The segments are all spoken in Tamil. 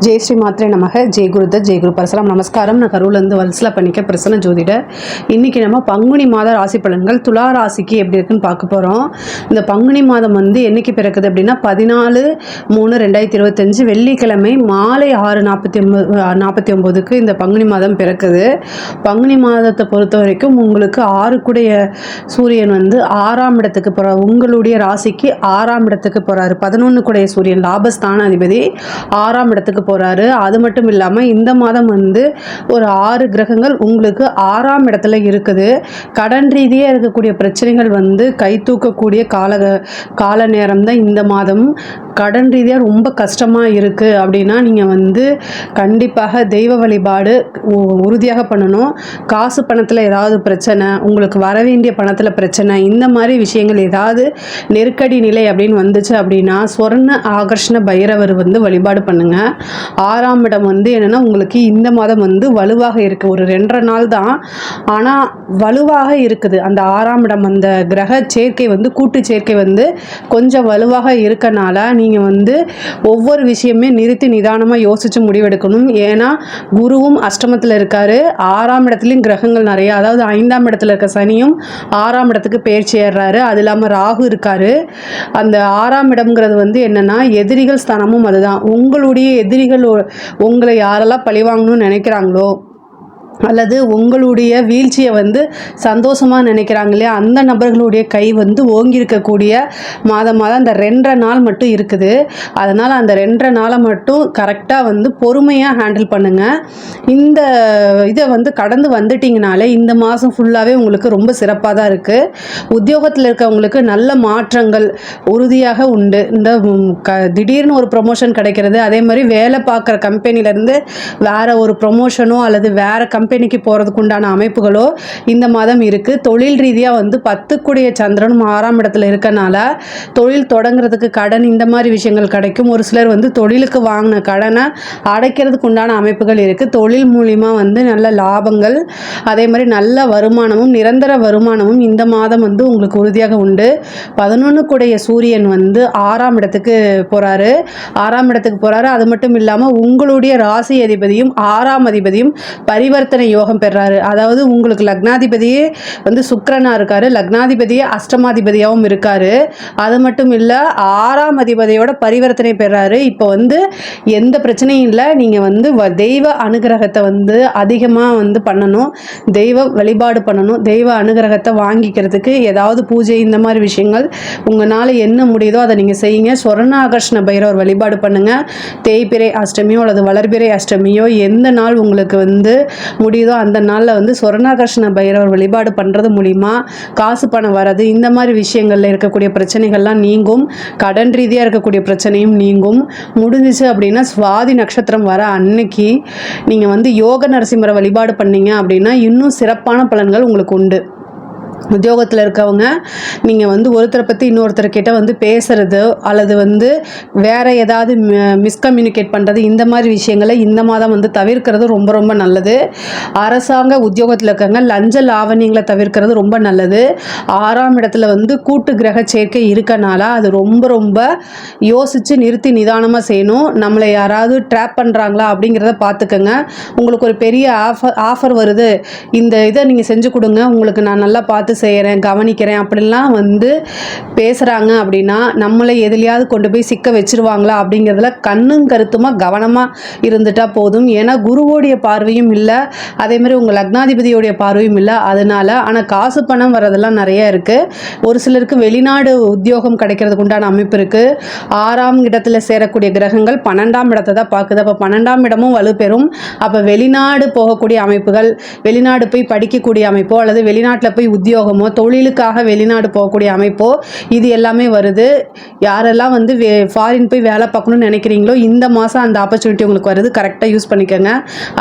ஜெய் ஸ்ரீ மாத்ரே நமக. ஜெய் குருதத், ஜெய் குரு பரசலாம். நமஸ்காரம். நான் கரூர்லேருந்து வல்சலா பண்ணிக்க பிரசன்ன ஜோதிடர். இன்றைக்கி நம்ம பங்குனி மாத ராசி பலன்கள் துலா ராசிக்கு எப்படி இருக்குன்னு பார்க்க போகிறோம். இந்த பங்குனி மாதம் வந்து என்றைக்கு பிறக்குது அப்படின்னா 14/3/2025 வெள்ளிக்கிழமை மாலை 6:49க்கு இந்த பங்குனி மாதம் பிறக்குது. பங்குனி மாதத்தை பொறுத்த வரைக்கும் உங்களுக்கு 6 சூரியன் வந்து 6ஆம் இடத்துக்கு போகிறார். உங்களுடைய ராசிக்கு 6ஆம் இடத்துக்கு போகிறாரு. 11 சூரியன் லாபஸ்தான அதிபதி 6ஆம் இடத்துக்கு போகிறாரு. அது மட்டும் இல்லாமல் இந்த மாதம் வந்து ஒரு 6 கிரகங்கள் உங்களுக்கு 6ஆம் இடத்துல இருக்குது. கடன் ரீதியாக இருக்கக்கூடிய பிரச்சனைகள் வந்து கை தூக்கக்கூடிய கால நேரம் தான் இந்த மாதம். கடன் ரீதியாக ரொம்ப கஷ்டமாக இருக்குது அப்படின்னா நீங்கள் வந்து கண்டிப்பாக தெய்வ வழிபாடு உறுதியாக பண்ணணும். காசு பணத்தில் ஏதாவது பிரச்சனை, உங்களுக்கு வர வேண்டிய பணத்தில் பிரச்சனை, இந்த மாதிரி விஷயங்கள் ஏதாவது நெருக்கடி நிலை அப்படின்னு வந்துச்சு அப்படின்னா சொர்ண ஆகர்ஷண பைரவர் வந்து வழிபாடு பண்ணுங்கள். 6ஆம் இடம் வந்து என்னென்னா உங்களுக்கு இந்த மாதம் வந்து வலுவாக இருக்குது. ஒரு 2.5 நாள் தான், ஆனால் வலுவாக இருக்குது. அந்த 6ஆம் இடம் அந்த கிரக சேர்க்கை வந்து கூட்டு சேர்க்கை வந்து கொஞ்சம் வலுவாக இருக்கனால நீங்கள் வந்து ஒவ்வொரு விஷயமே நிறுத்தி நிதானமாக யோசித்து முடிவெடுக்கணும். ஏன்னா குருவும் அஷ்டமத்தில் இருக்கார். 6ஆம் இடத்துலையும் கிரகங்கள் நிறையா, அதாவது 5ஆம் இடத்துல இருக்க சனியும் 6ஆம் இடத்துக்கு பெயர்ச்சி ஏறுறாரு. அது இல்லாமல் ராகு இருக்கார். அந்த 6ஆம் இடம்ங்கிறது வந்து என்னென்னா எதிரிகள் ஸ்தானமும் அதுதான். உங்களுடைய எதிரிகள் உங்களை யாரெல்லாம் பழிவாங்கணும்னு நினைக்கிறாங்களோ அல்லது உங்களுடைய வீழ்ச்சியை வந்து சந்தோஷமாக நினைக்கிறாங்க இல்லையா, அந்த நபர்களுடைய கை வந்து ஓங்கியிருக்கக்கூடிய மாதமாக அந்த 2.5 நாள் மட்டும் இருக்குது. அதனால் அந்த 2.5 நாளை மட்டும் கரெக்டாக வந்து பொறுமையாக ஹேண்டில் பண்ணுங்கள். இந்த இதை வந்து கடந்து வந்துட்டிங்கனாலே இந்த மாதம் ஃபுல்லாகவே உங்களுக்கு ரொம்ப சிறப்பாக தான் இருக்குது. உத்தியோகத்தில் இருக்கவங்களுக்கு நல்ல மாற்றங்கள் உறுதியாக உண்டு. இந்த திடீர்னு ஒரு ப்ரொமோஷன் கிடைக்கிறது, அதே மாதிரி வேலை பார்க்குற கம்பெனிலேருந்து வேறு ஒரு ப்ரொமோஷனோ அல்லது வேறு கம்பெனிக்கு போகிறதுக்கு உண்டான அமைப்புகளோ இந்த மாதம் இருக்குது. தொழில் ரீதியாக வந்து 10 சந்திரனும் 6ஆம் இடத்துல இருக்கனால தொழில் தொடங்குறதுக்கு கடன் இந்த மாதிரி விஷயங்கள் கிடைக்கும். ஒரு சிலர் வந்து தொழிலுக்கு வாங்கின கடனை அடைக்கிறதுக்கு உண்டான அமைப்புகள் இருக்குது. தொழில் மூலிமா வந்து நல்ல லாபங்கள், அதே மாதிரி நல்ல வருமானமும் நிரந்தர வருமானமும் இந்த மாதம் வந்து உங்களுக்கு உறுதியாக உண்டு. 11 சூரியன் வந்து 6ஆம் இடத்துக்கு போகிறாரு. 6ஆம் இடத்துக்கு போகிறாரு. அது மட்டும் இல்லாமல் உங்களுடைய ராசி அதிபதியும் 6ஆம் அதிபதியும் பரிவர்த்தனை யோகம் பெறாரு. அதாவது உங்களுக்கு லக்னாதிபதியே வந்து சுக்கிரனா இருக்காரு, லக்னாதிபதியே அஷ்டமாதிபதியாகவும் இருக்காரு. அது மட்டும் இல்லை 6ஆம் அதிபதியோட பரிவர்த்தனை பெறாரு. இப்போ வந்து எந்த பிரச்சனையும் இல்லை. நீங்கள் வந்து தெய்வ அனுகிரகத்தை வந்து அதிகமாக வந்து பண்ணணும், தெய்வ வழிபாடு பண்ணணும். தெய்வ அனுகிரகத்தை வாங்கிக்கிறதுக்கு ஏதாவது பூஜை இந்த மாதிரி விஷயங்கள் உங்களால் என்ன முடியுதோ அதை நீங்கள் செய்யுங்க. சொர்ண ஆகர்ஷண பைரவர் வழிபாடு பண்ணுங்கள். தேய்பிறை அஷ்டமியோ அல்லது வளர்பிறை அஷ்டமியோ எந்த நாள் உங்களுக்கு வந்து முடியுதோ அந்த நாளில் வந்து சொர்ணாகர்ஷண பைரவர் வழிபாடு பண்ணுறது மூலிமா காசு பணம் வர்றது இந்த மாதிரி விஷயங்களில் இருக்கக்கூடிய பிரச்சனைகள்லாம் நீங்கும். கடன் ரீதியாக இருக்கக்கூடிய பிரச்சனையும் நீங்கும். முடிஞ்சிச்சு அப்படின்னா சுவாதி நட்சத்திரம் வர அன்னைக்கு நீங்கள் வந்து யோக நரசிம்மரை வழிபாடு பண்ணீங்க அப்படின்னா இன்னும் சிறப்பான பலன்கள் உங்களுக்கு உண்டு. உத்தியோகத்தில் இருக்கவங்க நீங்கள் வந்து ஒருத்தரை பற்றி இன்னொருத்தர்கிட்ட வந்து பேசுகிறது அல்லது வந்து வேறு ஏதாவது மிஸ்கம்யூனிகேட் பண்ணுறது இந்த மாதிரி விஷயங்களை இந்த மாதம் வந்து தவிர்க்கிறது ரொம்ப ரொம்ப நல்லது. அரசாங்க உத்தியோகத்தில் இருக்கவங்க லஞ்ச லாவணியங்களை தவிர்க்கிறது ரொம்ப நல்லது. 6ஆம் இடத்துல வந்து கூட்டு கிரக சேர்க்கை இருக்கனால அது ரொம்ப ரொம்ப யோசித்து நிறுத்தி நிதானமாக செய்யணும். நம்மளை யாராவது ட்ராப் பண்ணுறாங்களா அப்படிங்கிறத பார்த்துக்கோங்க. உங்களுக்கு ஒரு பெரிய ஆஃபர் வருது, இந்த இதை நீங்கள் செஞ்சு கொடுங்க, உங்களுக்கு நான் நல்லா பார்த்து செய்கிறேன் கவனிக்கிறேன் அப்படிலாம் வந்து பேசுகிறாங்க அப்படின்னா நம்மளை எதுலையாவது கொண்டு போய் சிக்க வச்சிருவாங்களா அப்படிங்கிறதுல கண்ணும் கருத்துமாக கவனமாக இருந்துட்டால் போதும். ஏன்னா குருவோடைய பார்வையும் இல்லை, அதே மாதிரி உங்கள் லக்னாதிபதியோடைய பார்வையும் இல்லை. அதனால ஆனால் காசு பணம் வரதெல்லாம் நிறைய இருக்குது. ஒரு சிலருக்கு வெளிநாடு உத்தியோகம் கிடைக்கிறதுக்கு உண்டான அமைப்பு இருக்குது. 6ஆம் இடத்துல சேரக்கூடிய கிரகங்கள் 12ஆம் இடத்தை தான் பார்க்குது. அப்போ 12ஆம் இடமும் வலுப்பெறும். அப்போ வெளிநாடு போகக்கூடிய அமைப்புகள், வெளிநாடு போய் படிக்கக்கூடிய அமைப்போ அல்லது வெளிநாட்டில் போய் உத்தியோகமோ தொழிலுக்காக வெளிநாடு போகக்கூடிய அமைப்போ இது எல்லாமே வருது. யாரெல்லாம் வந்து ஃபாரின் போய் வேலை பார்க்கணும்னு நினைக்கிறீங்களோ இந்த மாதம் அந்த ஆப்பர்ச்சுனிட்டி உங்களுக்கு வருது. கரெக்டாக யூஸ் பண்ணிக்கோங்க.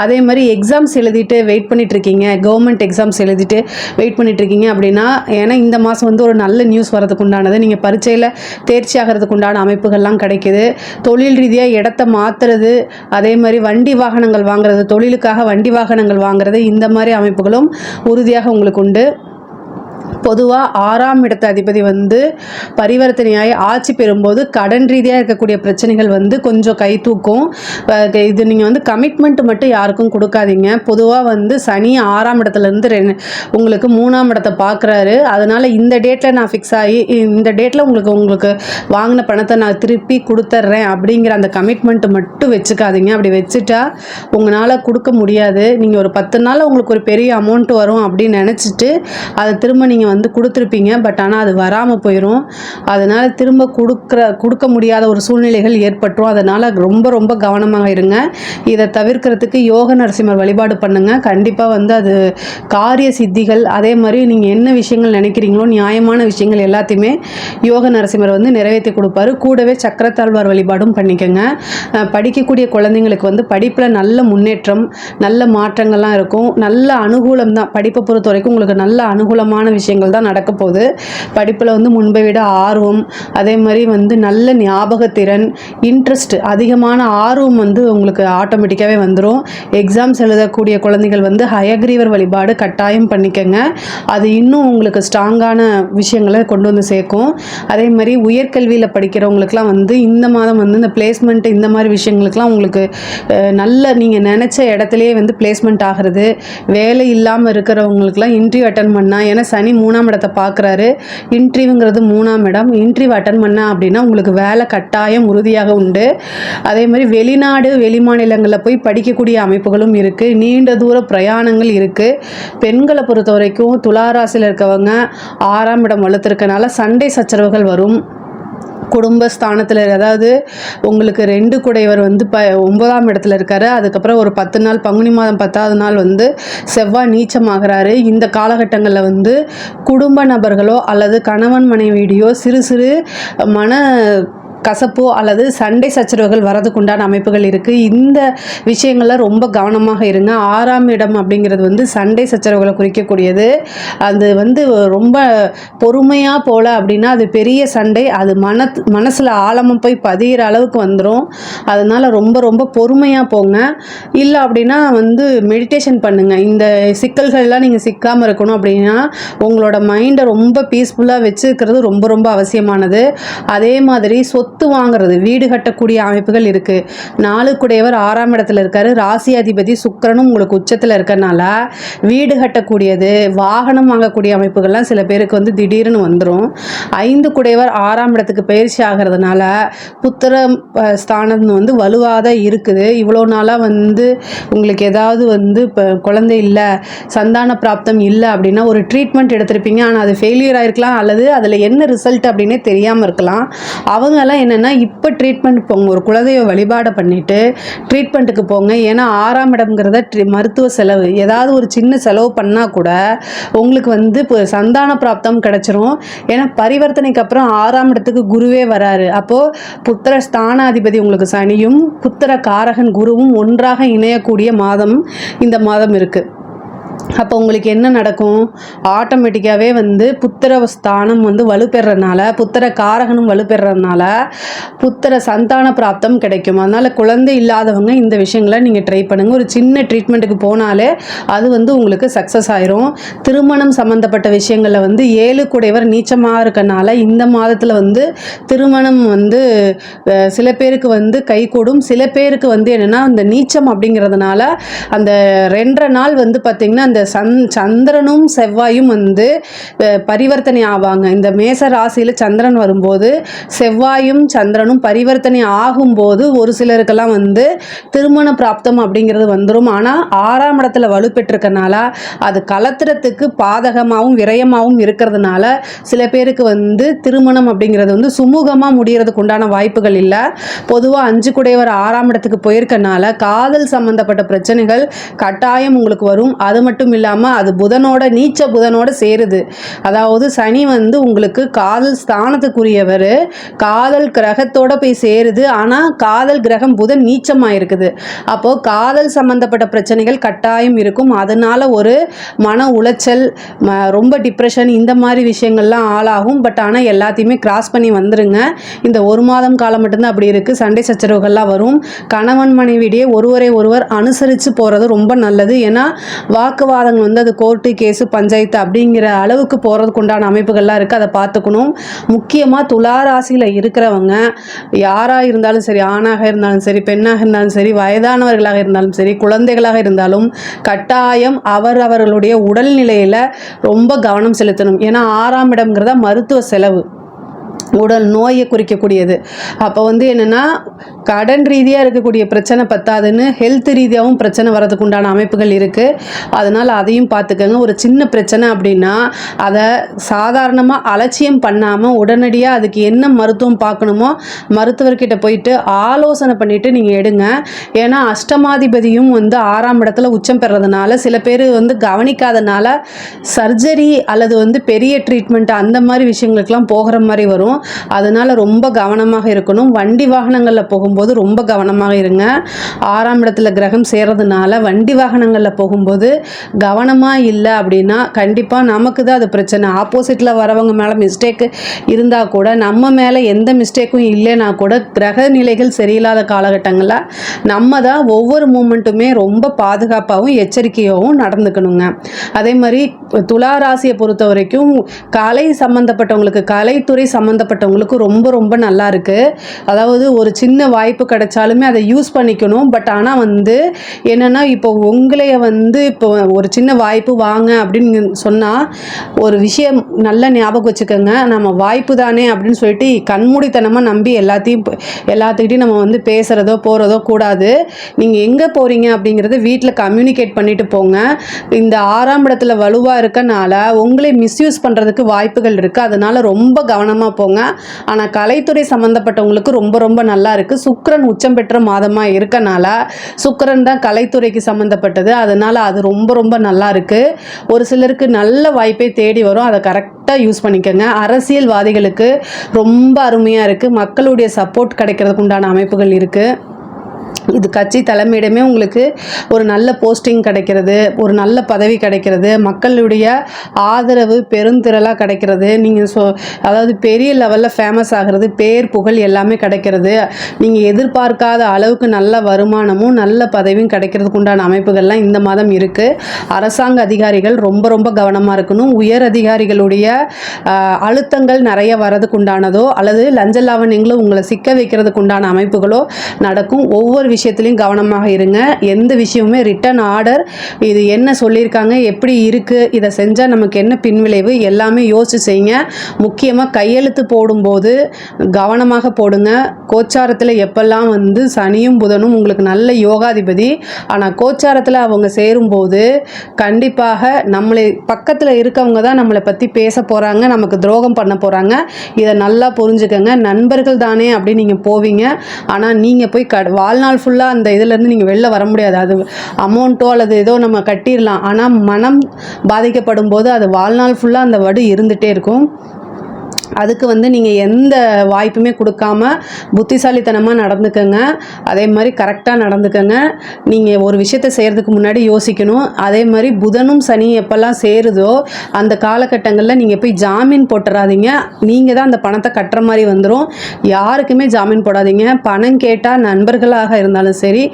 அதே மாதிரி எக்ஸாம்ஸ் எழுதிட்டு வெயிட் பண்ணிட்டுருக்கீங்க, கவர்மெண்ட் எக்ஸாம்ஸ் எழுதிட்டு வெயிட் பண்ணிட்டுருக்கீங்க அப்படின்னா, ஏன்னா இந்த மாதம் வந்து ஒரு நல்ல நியூஸ் வரதுக்கு உண்டானது. நீங்கள் பரீட்சையில் தேர்ச்சி ஆகிறதுக்கு உண்டான அமைப்புகள்லாம் கிடைக்கிது. தொழில் ரீதியாக இடத்த மாற்றுறது, அதே மாதிரி வண்டி வாகனங்கள் வாங்குறது, தொழிலுக்காக வண்டி வாகனங்கள் வாங்குறது இந்த மாதிரி அமைப்புகளும் உறுதியாக உங்களுக்கு உண்டு. பொதுவாக 6ஆம் இடத்து அதிபதி வந்து பரிவர்த்தனையாகி ஆட்சி பெறும்போது கடன் ரீதியாக இருக்கக்கூடிய பிரச்சனைகள் வந்து கொஞ்சம் கை தூக்கும். இது நீங்கள் வந்து கமிட்மெண்ட் மட்டும் யாருக்கும் கொடுக்காதீங்க. பொதுவாக வந்து சனி 6ஆம் இடத்துலேருந்து உங்களுக்கு 3ஆம் இடத்தை பார்க்குறாரு. அதனால் இந்த டேட்டில் நான் ஃபிக்ஸ் ஆகி இந்த டேட்டில் உங்களுக்கு வாங்கின பணத்தை நான் திருப்பி கொடுத்துட்றேன் அப்படிங்கிற அந்த கமிட்மெண்ட்டு மட்டும் வச்சுக்காதீங்க. அப்படி வச்சுட்டா உங்களால் கொடுக்க முடியாது. நீங்கள் ஒரு 10 நாளில் உங்களுக்கு ஒரு பெரிய அமௌண்ட் வரும் அப்படின்னு நினச்சிட்டு அதை திரும்ப நீங்கள் வந்து கொடுத்துருப்பீங்க. பட் ஆனால் அது வராமல் போயிடும். அதனால் திரும்ப கொடுக்க முடியாத ஒரு சூழ்நிலைகள் ஏற்பட்டுரும். அதனால் ரொம்ப கவனமாக இருங்க. இதை தவிர்க்கிறதுக்கு யோக நரசிம்மர் வழிபாடு பண்ணுங்கள். கண்டிப்பாக வந்து அது காரிய சித்திகள், அதே மாதிரி நீங்கள் என்ன விஷயங்கள் நினைக்கிறீங்களோ நியாயமான விஷயங்கள் எல்லாத்தையுமே யோக நரசிம்மர் வந்து நிறைவேற்றி கொடுப்பாரு. கூடவே சக்கரத்தாழ்வார் வழிபாடும் பண்ணிக்கோங்க. படிக்கக்கூடிய குழந்தைங்களுக்கு வந்து படிப்பில் நல்ல முன்னேற்றம், நல்ல மாற்றங்கள்லாம் இருக்கும். நல்ல அனுகூலம் தான். படிப்பை பொறுத்த வரைக்கும் உங்களுக்கு நல்ல அனுகூலமான விஷயங்கள் தான் நடக்க போகுது. படிப்பில் வந்து முன்பை விட ஆர்வம், அதே மாதிரி வந்து நல்ல ஞாபகத்திறன், இன்ட்ரெஸ்ட், அதிகமான ஆர்வம் வந்து உங்களுக்கு ஆட்டோமேட்டிக்காகவே வந்துடும். எக்ஸாம்ஸ் எழுதக்கூடிய குழந்தைகள் வந்து ஹயக்ரீவர் வழிபாடு கட்டாயம் பண்ணிக்கங்க. அது இன்னும் உங்களுக்கு ஸ்ட்ராங்கான விஷயங்களை கொண்டு வந்து சேர்க்கும். அதே மாதிரி உயர்கல்வியில் படிக்கிறவங்களுக்குலாம் வந்து இந்த மாதம் வந்து இந்த பிளேஸ்மெண்ட் இந்த மாதிரி விஷயங்களுக்குலாம் உங்களுக்கு நல்ல நீங்கள் நினச்ச இடத்துலையே வந்து பிளேஸ்மெண்ட் ஆகிறது. வேலை இல்லாமல் இருக்கிறவங்களுக்குலாம் இன்டர்வியூ அட்டன் பண்ணால், ஏன்னா சனி 3ஆம் இடத்தை பார்க்குறாரு. இன்டர்வியூங்கிறது 3ஆம் இடம். இன்டர்வியூ அட்டன் பண்ண அப்படின்னா உங்களுக்கு வேலை கட்டாயம் உறுதியாக உண்டு. அதே மாதிரி வெளிநாடு வெளிமாநிலங்களில் போய் படிக்கக்கூடிய அமைப்புகளும் இருக்குது. நீண்ட தூர பிரயாணங்கள் இருக்குது. பெண்களை பொறுத்த வரைக்கும் துளாராசியில் இருக்கவங்க 6ஆம் இடம் வலுத்திருக்கனால சண்டை சச்சரவுகள் வரும். குடும்பஸ்தானத்தில், அதாவது உங்களுக்கு 2 குடையவர் வந்து 9ஆம் இடத்துல இருக்காரு. அதுக்கப்புறம் ஒரு 10 நாள் பங்குனி மாதம் 10ஆவது நாள் வந்து செவ்வாய் நீச்சமாகிறாரு. இந்த காலகட்டங்களில் வந்து குடும்ப நபர்களோ அல்லது கணவன் மனைவியோ சிறு மன கசப்போ அல்லது சண்டை சச்சரவுகள் வரதுக்குண்டான அமைப்புகள் இருக்குது. இந்த விஷயங்களில் ரொம்ப கவனமாக இருங்க. 6ஆம் இடம் அப்படிங்கிறது வந்து சண்டை சச்சரவுகளை குறிக்கக்கூடியது. அது வந்து ரொம்ப பொறுமையாக போல அப்படின்னா அது பெரிய சண்டை, அது மனசில் ஆழமாக போய் பதிகிற அளவுக்கு வந்துடும். அதனால் ரொம்ப பொறுமையாக போங்க. இல்லை அப்படின்னா வந்து மெடிடேஷன் பண்ணுங்கள். இந்த சிக்கல்கள்லாம் நீங்கள் சிக்காமல் இருக்கணும் அப்படின்னா உங்களோட மைண்டை ரொம்ப பீஸ்ஃபுல்லாக வச்சுக்கிறது ரொம்ப அவசியமானது. அதே மாதிரி சொத்து வாங்குறது, வீடு கட்டக்கூடிய அமைப்புகள் இருக்குது. 4 குடையவர் 6ஆம் இடத்துல இருக்காரு. ராசி அதிபதி சுக்கிரனும் உங்களுக்கு உச்சத்தில் இருக்கறனால வீடு கட்டக்கூடியது, வாகனம் வாங்கக்கூடிய அமைப்புகள்லாம் சில பேருக்கு வந்து திடீர்னு வந்துடும். 5 குடையவர் 6ஆம் இடத்துக்கு பயிற்சி ஆகிறதுனால புத்திர ஸ்தானம் வந்து வலுவாக இருக்குது. இவ்வளோ நாளாக வந்து உங்களுக்கு ஏதாவது வந்து இப்போ குழந்தை இல்லை, சந்தான பிராப்தம் இல்லை அப்படின்னா ஒரு ட்ரீட்மெண்ட் எடுத்திருப்பீங்க. ஆனால் அது ஃபெயிலியர் ஆகிருக்கலாம், அல்லது அதில் என்ன ரிசல்ட் அப்படின்னே தெரியாமல் இருக்கலாம். அவங்கெல்லாம் என்னென்னா இப்போ ட்ரீட்மெண்ட் போங்க. ஒரு குலதெய்வ வழிபாடை பண்ணிவிட்டு ட்ரீட்மெண்ட்டுக்கு போங்க. ஏன்னா 6ஆம் இடம்ங்கிறத மருத்துவ செலவு, ஏதாவது ஒரு சின்ன செலவு பண்ணால் கூட உங்களுக்கு வந்து இப்போ சந்தான பிராப்தம் கிடச்சிரும். ஏன்னா பரிவர்த்தனைக்கு அப்புறம் 6ஆம் இடத்துக்கு குருவே வராரு. அப்போது புத்திர ஸ்தானாதிபதி உங்களுக்கு சனியும் புத்திர காரகன் குருவும் ஒன்றாக இணையக்கூடிய மாதம் இந்த மாதம் இருக்குது. அப்போ உங்களுக்கு என்ன நடக்கும்? ஆட்டோமேட்டிக்காகவே வந்து புத்திர ஸ்தானம் வந்து வலுப்பெறனால, புத்திர காரகனும் வலுப்பெறனால புத்திர சந்தான பிராப்தம் கிடைக்கும். அதனால் குழந்தை இல்லாதவங்க இந்த விஷயங்களை நீங்கள் ட்ரை பண்ணுங்கள். ஒரு சின்ன ட்ரீட்மெண்ட்டுக்கு போனாலே அது வந்து உங்களுக்கு சக்ஸஸ் ஆயிரும். திருமணம் சம்மந்தப்பட்ட விஷயங்களில் வந்து 7 குடையவர் நீச்சமாக இருக்கனால இந்த மாதத்தில் வந்து திருமணம் வந்து சில பேருக்கு வந்து கைகூடும். சில பேருக்கு வந்து என்னென்னா அந்த நீச்சம் அப்படிங்கிறதுனால அந்த 2.5 நாள் வந்து பார்த்திங்கன்னா அந்த சந்திரனும் செவ்வாயும் வந்து பரிவர்த்தனை ஆவாங்க. இந்த மேச ராசியில் சந்திரன் வரும்போது செவ்வாயும் சந்திரனும் பரிவர்த்தனை ஆகும்போது ஒரு சிலருக்கெல்லாம் வந்து திருமண பிராப்தம் அப்படிங்கிறது வந்துடும். ஆனால் 6ஆம் இடத்துல வலுப்பெற்றிருக்கனால அது கலத்திரத்துக்கு பாதகமாகவும் விரயமாகவும் இருக்கிறதுனால சில பேருக்கு வந்து திருமணம் அப்படிங்கிறது வந்து சுமூகமாக முடிகிறதுக்கு உண்டான வாய்ப்புகள் இல்லை. பொதுவாக 5 குடையவர் 6ஆம் இடத்துக்கு போயிருக்கனால காதல் சம்பந்தப்பட்ட பிரச்சனைகள் கட்டாயம் உங்களுக்கு வரும். அது மட்டும் இல்லாமல் அது புதனோட நீச்ச புதனோட சேருது. அதாவது சனி வந்து உங்களுக்கு காதல் ஸ்தானத்துக்குரியவர், காதல் கிரகத்தோட போய் சேருது. ஆனால் காதல் கிரகம் புதன் நீச்சமாக இருக்குது. அப்போது காதல் சம்பந்தப்பட்ட பிரச்சனைகள் கட்டாயம் இருக்கும். அதனால் ஒரு மன உளைச்சல், ரொம்ப டிப்ரெஷன், இந்த மாதிரி விஷயங்கள்லாம் ஆளாகும். பட் ஆனால் எல்லாத்தையுமே கிராஸ் பண்ணி வந்துருங்க. இந்த 1 மாதம் காலம் மட்டும்தான் அப்படி இருக்குது. சண்டை சச்சரவுகள்லாம் வரும். கணவன் மனைவியிடையே ஒருவரை ஒருவர் அனுசரித்து போகிறது ரொம்ப நல்லது. ஏன்னா வாக்கு வாக்குவாதங்கள் வந்து அது கோர்ட்டு கேஸு பஞ்சாயத்து அப்படிங்கிற அளவுக்கு போகிறதுக்கு உண்டான அமைப்புகள்லாம் இருக்குது. அதை பார்த்துக்கணும். முக்கியமாக துலா ராசியில் இருக்கிறவங்க யாராக இருந்தாலும் சரி, ஆணாக இருந்தாலும் சரி, பெண்ணாக இருந்தாலும் சரி, வயதானவர்களாக இருந்தாலும் சரி, குழந்தைகளாக இருந்தாலும் கட்டாயம் அவர்களுடைய உடல்நிலையில் ரொம்ப கவனம் செலுத்தணும். ஏன்னா 6ஆம் இடம்ங்கிறத மருத்துவ செலவு, உடல் நோயை குறிக்கக்கூடியது. அப்போ வந்து என்னென்னா கடன் ரீதியாக இருக்கக்கூடிய பிரச்சனை பத்தாதுன்னு ஹெல்த் ரீதியாகவும் பிரச்சனை வரதுக்கு உண்டான அமைப்புகள் இருக்குது. அதனால் அதையும் பார்த்துக்கோங்க. ஒரு சின்ன பிரச்சனை அப்படின்னா அதை சாதாரணமாக அலட்சியம் பண்ணாமல் உடனடியாக அதுக்கு என்ன மருத்துவம் பார்க்கணுமோ மருத்துவர்கிட்ட போயிட்டு ஆலோசனை பண்ணிவிட்டு நீங்கள் எடுங்க. ஏன்னா அஷ்டமாதிபதியும் வந்து 6ஆம் இடத்துல உச்சம் பெறதுனால சில பேர் வந்து கவனிக்காதனால சர்ஜரி அல்லது வந்து பெரிய ட்ரீட்மெண்ட் அந்த மாதிரி விஷயங்களுக்கெல்லாம் போகிற மாதிரி வரும். அதனால் ரொம்ப கவனமாக இருக்கணும். வண்டி வாகனங்களில் போகும்போது ரொம்ப கவனமாக இருங்க. 6ஆம் இடத்துல கிரகம் சேர்றதுனால வண்டி வாகனங்களில் போகும்போது கவனமாக இல்லை அப்படின்னா கண்டிப்பாக நமக்கு தான் அது பிரச்சனை. ஆப்போசிட்டில் வரவங்க மேலே மிஸ்டேக்கு இருந்தால் கூட நம்ம மேலே எந்த மிஸ்டேக்கும் இல்லைன்னா கூட கிரக நிலைகள் சரியில்லாத காலகட்டங்களில் நம்ம தான் ஒவ்வொரு மூமெண்ட்டுமே ரொம்ப பாதுகாப்பாகவும் எச்சரிக்கையாகவும் நடந்துக்கணுங்க. அதே மாதிரி துலா ராசியை பொறுத்த வரைக்கும் கலை சம்மந்தப்பட்டவங்களுக்கு, கலைத்துறை சம்மந்தப்பட்டவங்களுக்கு ரொம்ப ரொம்ப நல்லா இருக்குது. அதாவது ஒரு சின்ன வாய்ப்பு கிடைச்சாலுமே அதை யூஸ் பண்ணிக்கணும். பட் ஆனால் வந்து என்னென்னா இப்போ உங்களைய வந்து இப்போ ஒரு சின்ன வாய்ப்பு வாங்க அப்படின்னு சொன்னால் ஒரு விஷயம் நல்லா ஞாபகம் வச்சுக்கோங்க. நம்ம வாய்ப்பு தானே அப்படின்னு சொல்லிட்டு கண்மூடித்தனமாக நம்பி எல்லாத்துக்கிட்டையும் நம்ம வந்து பேசுகிறதோ போகிறதோ கூடாது. நீங்கள் எங்கே போகிறீங்க அப்படிங்கிறத வீட்டில் கம்யூனிகேட் பண்ணிட்டு போங்க. இந்த 6ஆம் இடத்துல வலுவாக இருக்கனால உங்களை மிஸ்யூஸ் பண்ணுறதுக்கு வாய்ப்புகள் இருக்குது. அதனால் ரொம்ப கவனமாக போங்க. ஆனால் கலைத்துறை சம்மந்தப்பட்டவங்களுக்கு ரொம்ப ரொம்ப நல்லா இருக்குது. சுக்கிரன் உச்சம் பெற்ற மாதமாக இருக்கனால சுக்கிரன் தான் கலைத்துறைக்கு சம்மந்தப்பட்டது. அதனால் அது ரொம்ப ரொம்ப நல்லா இருக்குது. ஒரு சிலருக்கு நல்ல வாய்ப்பை தேடி வரும். அதை கரெக்டாக யூஸ் பண்ணிக்கோங்க. அரசியல்வாதிகளுக்கு ரொம்ப அருமையாக இருக்குது. மக்களுடைய சப்போர்ட் கிடைக்கிறதுக்கு உண்டான அமைப்புகள் இருக்குது. இது கட்சி தலைமையிடமே உங்களுக்கு ஒரு நல்ல போஸ்டிங் கிடைக்கிறது, ஒரு நல்ல பதவி கிடைக்கிறது, மக்களுடைய ஆதரவு பெருந்திரளாக கிடைக்கிறது, நீங்கள் அதாவது பெரிய லெவலில் ஃபேமஸ் ஆகிறது, பேர் புகழ் எல்லாமே கிடைக்கிறது. நீங்கள் எதிர்பார்க்காத அளவுக்கு நல்ல வருமானமும் நல்ல பதவியும் கிடைக்கிறதுக்கு உண்டான அமைப்புகள்லாம் இந்த மாதம் இருக்குது. அரசாங்க அதிகாரிகள் ரொம்ப ரொம்ப கவனமாக இருக்கணும். உயர் அதிகாரிகளுடைய அழுத்தங்கள் நிறைய வரதுக்கு உண்டானதோ அல்லது லஞ்ச லாவண்யங்களும் உங்களை சிக்க வைக்கிறதுக்கு உண்டான அமைப்புகளோ நடக்கும். ஒவ்வொரு விஷயத்துலையும் கவனமாக இருங்க. எந்த விஷயமுமே ரிட்டன் ஆர்டர், இது என்ன சொல்லியிருக்காங்க, எப்படி இருக்குது, இதை செஞ்சால் நமக்கு என்ன பின்விளைவு, எல்லாமே யோசிச்சு செய்யுங்க. முக்கியமாக கையெழுத்து போடும்போது கவனமாக போடுங்க. கோச்சாரத்தில் எப்பெல்லாம் வந்து சனியும் புதனும் உங்களுக்கு நல்ல யோகாதிபதி, ஆனால் கோச்சாரத்தில் அவங்க சேரும்போது கண்டிப்பாக நம்மளை பக்கத்தில் இருக்கவங்க தான் நம்மளை பற்றி பேச போகிறாங்க, நமக்கு துரோகம் பண்ண போகிறாங்க. இதை நல்லா புரிஞ்சுக்கங்க. நண்பர்கள் தானே அப்படின்னு நீங்கள் போவீங்க. ஆனால் நீங்கள் போய் வாழ்நாள் ஃபுல்லாக அந்த இதிலேருந்து நீங்கள் வெளில வர முடியாது. அது அமௌண்ட்டோ அல்லது ஏதோ நம்ம கட்டிடலாம். ஆனால் மனம் பாதிக்கப்படும் போது அது வாழ்நாள் ஃபுல்லாக அந்த வடு இருந்துகிட்டே இருக்கும். அதுக்கு வந்து நீங்கள் எந்த வாய்ப்புமே கொடுக்காம புத்திசாலித்தனமாக நடந்துக்கங்க. அதே மாதிரி கரெக்டாக நடந்துக்கங்க. நீங்கள் ஒரு விஷயத்தை செய்கிறதுக்கு முன்னாடி யோசிக்கணும். அதே மாதிரி புதனும் சனி எப்போல்லாம் சேருதோ அந்த காலகட்டங்களில் நீங்கள் போய் ஜாமீன் போட்டுறாதீங்க. நீங்கள் தான் அந்த பணத்தை கட்டுற மாதிரி வந்துடும். யாருக்குமே ஜாமீன் போடாதீங்க. பணம் கேட்டால் நண்பர்களாக இருந்தாலும் சரி,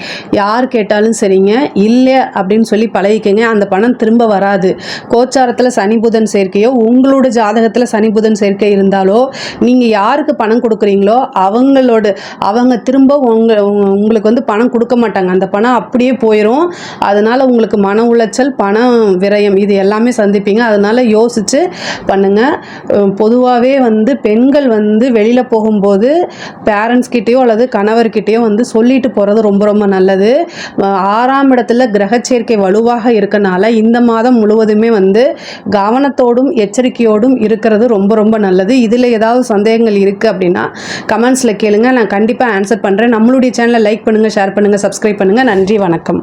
யார் கேட்டாலும் சரிங்க, இல்லை அப்படின்னு சொல்லி பழகிக்கங்க. அந்த பணம் திரும்ப வராது. கோச்சாரத்தில் சனி புதன் சேர்க்கையோ உங்களோட ஜாதகத்தில் சனி புதன் சேர்க்கை இருந்தாலோ நீங்கள் யாருக்கு பணம் கொடுக்குறீங்களோ அவங்க திரும்ப உங்களுக்கு வந்து பணம் கொடுக்க மாட்டாங்க. அந்த பணம் அப்படியே போயிடும். அதனால் உங்களுக்கு மன உளைச்சல், பணம் விரயம் இது எல்லாமே சந்திப்பீங்க. அதனால் யோசித்து பண்ணுங்கள். பொதுவாகவே வந்து பெண்கள் வந்து வெளியில் போகும்போது பேரண்ட்ஸ்கிட்டேயோ அல்லது கணவர்கிட்டேயோ வந்து சொல்லிட்டு போகிறது ரொம்ப ரொம்ப நல்லது. 6ஆம் இடத்துல கிரகச்சேர்க்கை வலுவாக இருக்கனால இந்த மாதம் முழுவதுமே வந்து கவனத்தோடும் எச்சரிக்கையோடும் இருக்கிறது ரொம்ப ரொம்ப நல்லது. இதில் ஏதாவது சந்தேகங்கள் இருக்குது அப்படின்னா கமெண்ட்ஸில் கேளுங்க. நான் கண்டிப்பாக ஆன்சர் பண்ணுறேன். நம்மளுடைய சேனலை லைக் பண்ணுங்கள், ஷேர் பண்ணுங்கள், சப்ஸ்கிரைப் பண்ணுங்கள். நன்றி, வணக்கம்.